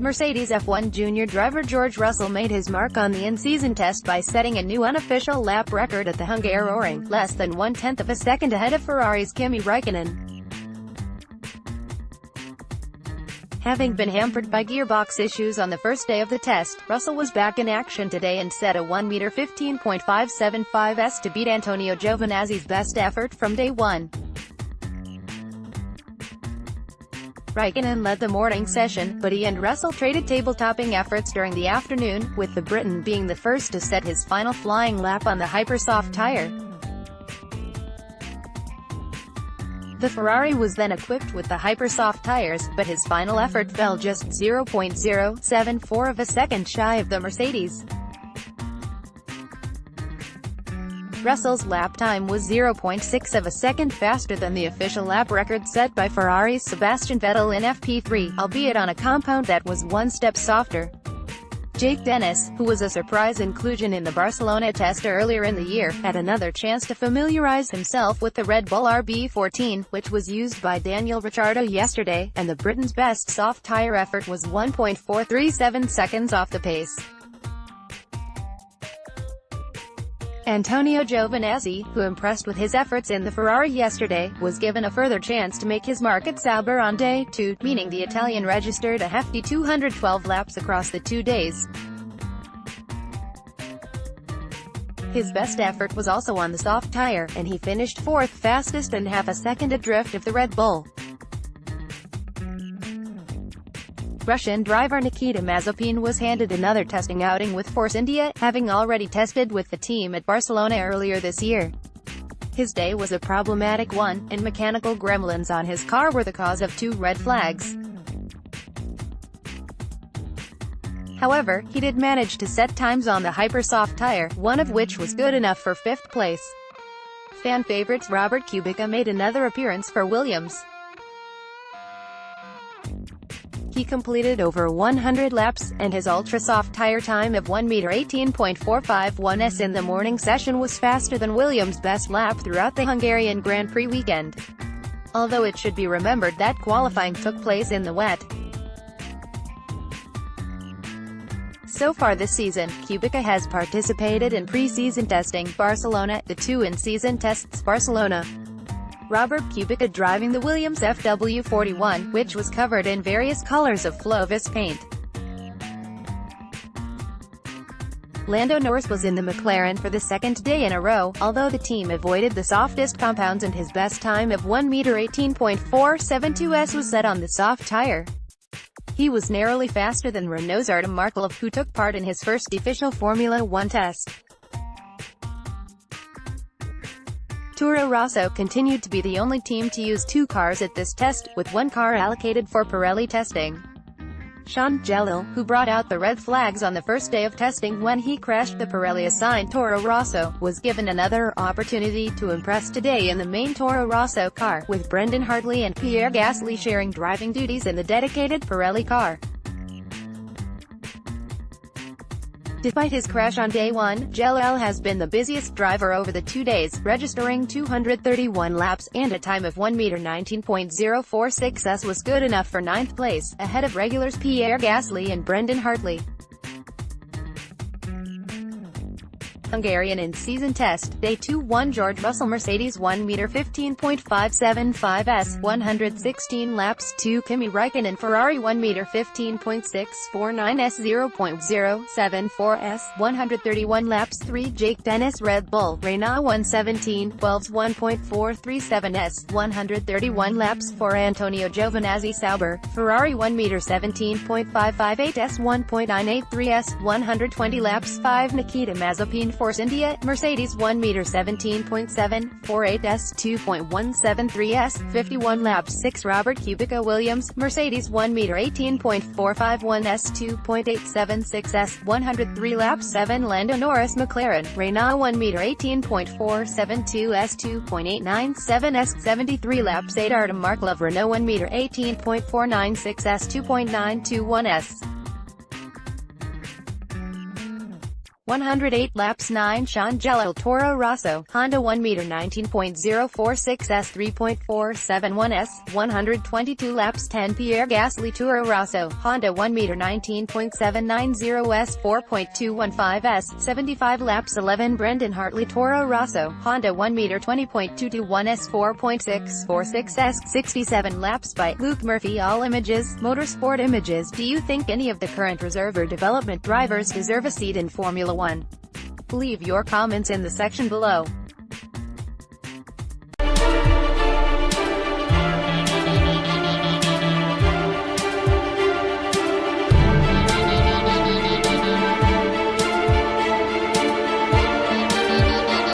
Mercedes F1 junior driver George Russell made his mark on the in-season test by setting a new unofficial lap record at the Hungaroring, less than 1/10 of a second ahead of Ferrari's Kimi Raikkonen. Having been hampered by gearbox issues on the first day of the test, Russell was back in action today and set a 1m15.575s to beat Antonio Giovinazzi's best effort from day one. Raikkonen led the morning session, but he and Russell traded table-topping efforts during the afternoon, with the Briton being the first to set his final flying lap on the hyper-soft tire. The Ferrari was then equipped with the hyper-soft tires, but his final effort fell just 0.074 of a second shy of the Mercedes. Russell's lap time was 0.6 of a second faster than the official lap record set by Ferrari's Sebastian Vettel in FP3, albeit on a compound that was one step softer. Jake Dennis, who was a surprise inclusion in the Barcelona test earlier in the year, had another chance to familiarize himself with the Red Bull RB14, which was used by Daniel Ricciardo yesterday, and the Briton's best soft tire effort was 1.437 seconds off the pace. Antonio Giovinazzi, who impressed with his efforts in the Ferrari yesterday, was given a further chance to make his mark at Sauber on day 2, meaning the Italian registered a hefty 212 laps across the 2 days. His best effort was also on the soft tire, and he finished 4th fastest and half a second adrift of the Red Bull. Russian driver Nikita Mazepin was handed another testing outing with Force India, having already tested with the team at Barcelona earlier this year. His day was a problematic one, and mechanical gremlins on his car were the cause of 2 red flags. However, he did manage to set times on the hyper-soft tire, one of which was good enough for 5th place. Fan favourite Robert Kubica made another appearance for Williams. He completed over 100 laps, and his ultra-soft tire time of 1m18.451s in the morning session was faster than Williams' best lap throughout the Hungarian Grand Prix weekend. Although it should be remembered that qualifying took place in the wet. So far this season, Kubica has participated in pre-season testing, Barcelona, the 2 in-season tests, Barcelona. Robert Kubica driving the Williams FW41, which was covered in various colors of Flovis paint. Lando Norris was in the McLaren for the 2nd day in a row, although the team avoided the softest compounds and his best time of 1m18.472s was set on the soft tire. He was narrowly faster than Renault's Artem Markelov, who took part in his first official Formula 1 test. Toro Rosso continued to be the only team to use 2 cars at this test, with 1 car allocated for Pirelli testing. Sean Jalil, who brought out the red flags on the first day of testing when he crashed the Pirelli-assigned Toro Rosso, was given another opportunity to impress today in the main Toro Rosso car, with Brendan Hartley and Pierre Gasly sharing driving duties in the dedicated Pirelli car. Despite his crash on day 1, Jalil has been the busiest driver over the 2 days, registering 231 laps, and a time of 1m19.046s was good enough for 9th place, ahead of regulars Pierre Gasly and Brendan Hartley. Hungarian in-season test, Day 2 1 George Russell Mercedes 1m15.575s, 116 laps, 2 Kimi Raikkonen Ferrari 1m15.649s, 0.074s, 131 laps, 3 Jake Dennis Red Bull, Renault 117.12s, 1.437s, 131 laps, 4 Antonio Giovinazzi Sauber, Ferrari 1m17.558s, 1.983s, 120 laps, 5 Nikita Mazepin Force India, Mercedes 1m17.748s, 2.173s, 51 laps, 6 Robert Kubica Williams, Mercedes 1m18.451s, 2.876s, 103 laps, 7 Lando Norris McLaren, Renault 1m18.472s, 2.897s, 73 laps, 8 Artem Markelov Renault 1m18.496s, 2.921s. 108 laps 9 Shangelo Toro Rosso, Honda 1m 19.046s 3.471s, 122 laps 10 Pierre Gasly Toro Rosso, Honda 1m 19.790s 4.215s, 75 laps 11 Brendan Hartley Toro Rosso, Honda 1m 20.221s 4.646s, 67 laps by Luke Murphy. All Images, Motorsport Images. Do you think any of the current reserve or development drivers deserve a seat in Formula One? Leave your comments in the section below.